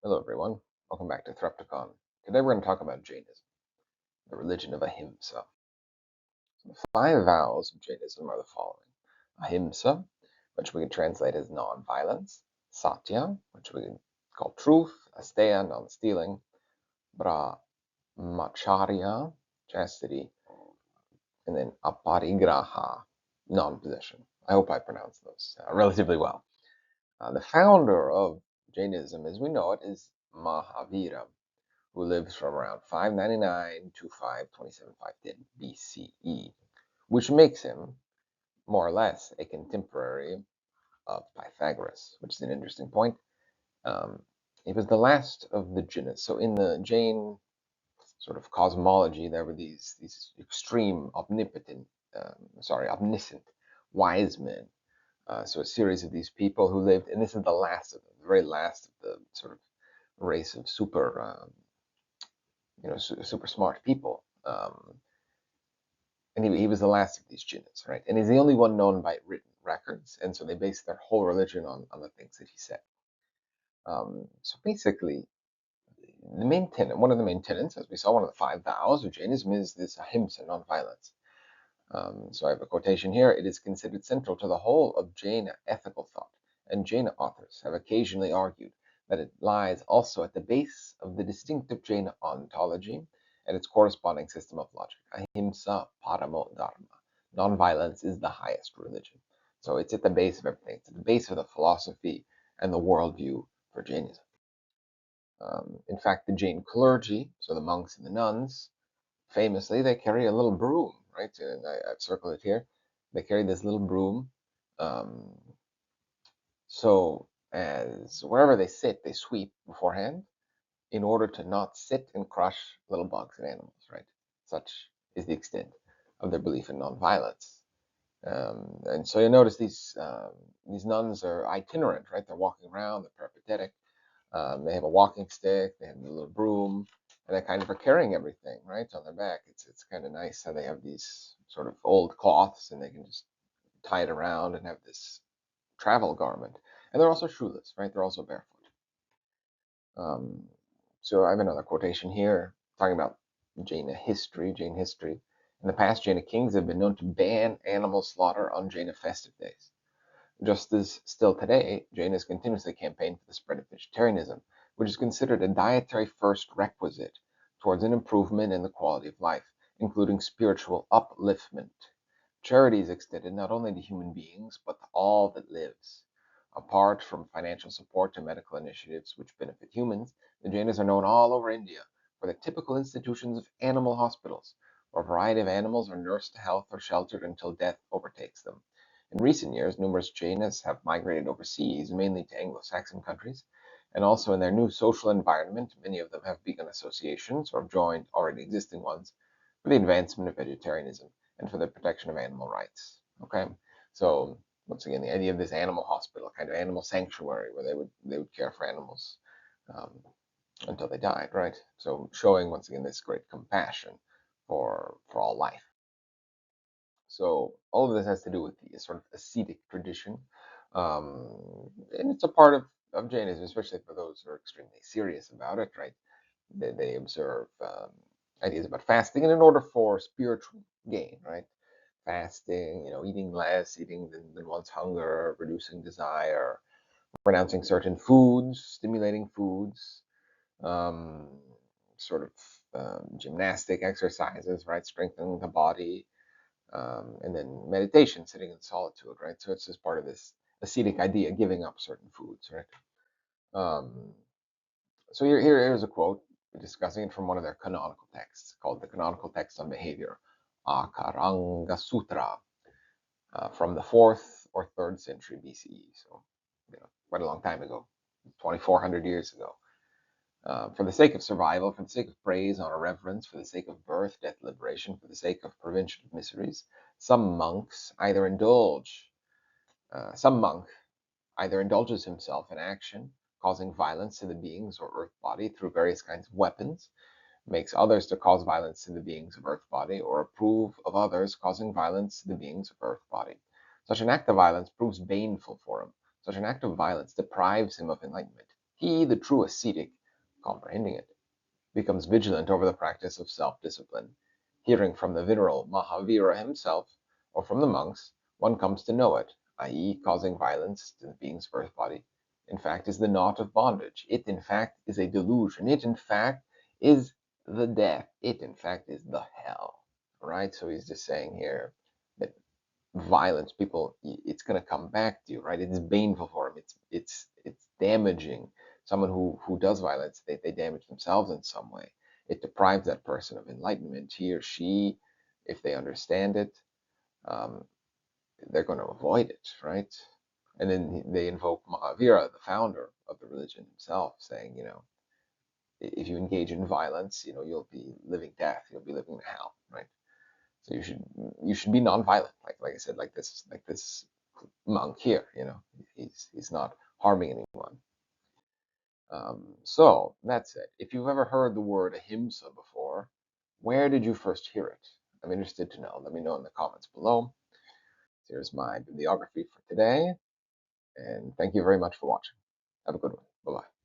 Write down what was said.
Hello, everyone. Welcome back to Threpticon. Today we're going to talk about Jainism, the religion of Ahimsa. So the 5 vows of Jainism are the following: Ahimsa, which we can translate as non-violence; Satya, which we can call truth; Asteya, non-stealing; Brahmacharya, chastity; and then Aparigraha, non-possession. I hope I pronounced those relatively well. The founder of Jainism, as we know it, is Mahavira, who lived from around 599 to 527, 510 BCE, which makes him more or less a contemporary of Pythagoras, which is an interesting point. He was the last of the Jainas. So in the Jain sort of cosmology, there were these extreme omniscient wise men. So a series of these people who lived, and this is the last of them, the very last of the sort of race of super smart people. And he was the last of these Jainas, right? And he's the only one known by written records, and so they base their whole religion on the things that he said. So basically, one of the main tenets, as we saw, one of the 5 vows of Jainism is this ahimsa, non-violence. So I have a quotation here. It is considered central to the whole of Jaina ethical thought, and Jaina authors have occasionally argued that it lies also at the base of the distinctive Jaina ontology and its corresponding system of logic. Ahimsa paramo dharma. Nonviolence is the highest religion. So it's at the base of everything. It's at the base of the philosophy and the worldview for Jainism. In fact, the Jain clergy, so the monks and the nuns, famously, they carry a little broom, right? And I've circled it here. They carry this little broom. Um, so as wherever they sit, they sweep beforehand in order to not sit and crush little bugs and animals, right? Such is the extent of their belief in nonviolence. And so you notice these nuns are itinerant, right? They're walking around, they're peripatetic. They have a walking stick, they have a little broom, and they kind of are carrying everything, right, on their back. It's kind of nice how they have these sort of old cloths, and they can just tie it around and have this travel garment. And they're also shoeless, right? They're also barefoot. Um, so I have another quotation here talking about Jaina history. In the past, Jaina kings have been known to ban animal slaughter on Jaina festive days. Just as still today, Jainas continuously campaign for the spread of vegetarianism, which is considered a dietary first requisite towards an improvement in the quality of life, including spiritual upliftment. Charity is extended not only to human beings, but to all that lives. Apart from financial support to medical initiatives which benefit humans, the Jainas are known all over India for the typical institutions of animal hospitals, where a variety of animals are nursed to health or sheltered until death overtakes them. In recent years, numerous Jainas have migrated overseas, mainly to Anglo-Saxon countries, and also in their new social environment, many of them have begun associations or have joined already existing ones for the advancement of vegetarianism and for the protection of animal rights. Okay, so once again, the idea of this animal hospital, kind of animal sanctuary, where they would care for animals um, until they died, right? So showing once again this great compassion for all life. So all of this has to do with the sort of ascetic tradition, and it's a part of Jainism, especially for those who are extremely serious about it, right? They observe ideas about fasting, and in order for spiritual gain, right? Fasting, eating less, eating than one's hunger, reducing desire, renouncing certain foods, stimulating foods, um, sort of gymnastic exercises, right? Strengthening the body, and then meditation, sitting in solitude, right? So it's just part of this ascetic idea, giving up certain foods, right? Um, so here's a quote discussing it from one of their canonical texts called the Canonical Text on Behavior, Akaranga Sutra, from the 4th or 3rd century BCE. So, quite a long time ago, 2,400 years ago. For the sake of survival, for the sake of praise, honor, reverence, for the sake of birth, death, liberation, for the sake of prevention of miseries, some monk either indulges himself in action, causing violence to the beings or earth body through various kinds of weapons, makes others to cause violence to the beings of earth body, or approve of others causing violence to the beings of earth body. Such an act of violence proves baneful for him. Such an act of violence deprives him of enlightenment. He, the true ascetic, comprehending it, becomes vigilant over the practice of self-discipline. Hearing from the venerable Mahavira himself, or from the monks, one comes to know it, i.e., causing violence to the being's birth body, in fact, is the knot of bondage. It, in fact, is a delusion. It, in fact, is the death. It, in fact, is the hell. Right? So he's just saying here that violence, people, it's going to come back to you, right? It's baneful for them. It's damaging. Someone who does violence, they damage themselves in some way. It deprives that person of enlightenment. He or she, if they understand it, um, they're going to avoid it, right? And then they invoke Mahavira, the founder of the religion himself, saying, if you engage in violence, you'll be living death. You'll be living hell, right? So you should be nonviolent, like I said, like this monk here. He's not harming anyone. So that's it. If you've ever heard the word ahimsa before, where did you first hear it? I'm interested to know. Let me know in the comments below. Here's my bibliography for today, and thank you very much for watching. Have a good one. Bye bye.